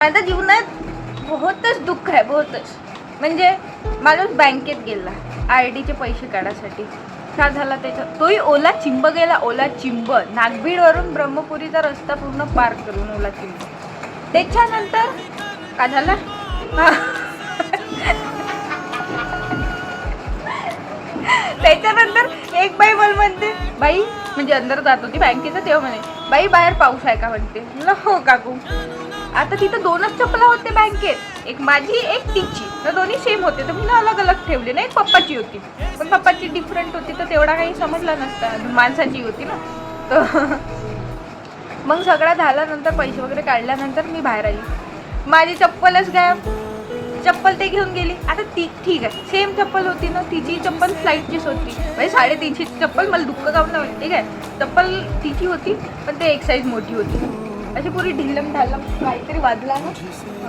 माझ्या जीवनात बहुतच दुःख आहे, बहुतच. म्हणजे माणूस बँकेत गेला RDचे पैसे काढायसाठी. का झाला त्याचा? तोही ओला चिंब गेला. ओला चिंब नागभीडवरून ब्रह्मपुरीचा रस्ता पूर्ण पार करून ओला चिंब. त्याच्यानंतर का झाला? त्याच्यानंतर एक बाई मला म्हणते, बाई म्हणजे अंदर जात होती बँकेचं, तेव्हा म्हणे, बाई बाहेर पाऊस आहे का म्हणते. म्हणलं हो काकू. आता तिथं 2च चपला होते बँकेत, एक माझी एक तिची, तर दोन्ही सेम होते. तर मी अलग अलग ठेवले ना. एक पप्पाची होती, पण पप्पाची डिफरंट होती, तर तेवढा काही समजला नसता. माणसाची होती ना. तर मग सगळं झाल्यानंतर पैसे वगैरे काढल्यानंतर मी बाहेर आली. माझी चप्पलच गायब. चप्पल ते घेऊन गेली. आता ती ठीक आहे, सेम चप्पल होती ना, तिची चप्पल फ्लाईटचीच होती. म्हणजे 3.5ची चप्पल. मला दुःख गावलं नाही, ठीक आहे. चप्पल तिची होती, पण ते एक साईज मोठी होती. अशी पुरी ढिल्लम ढाल्लम काहीतरी वाजला ना.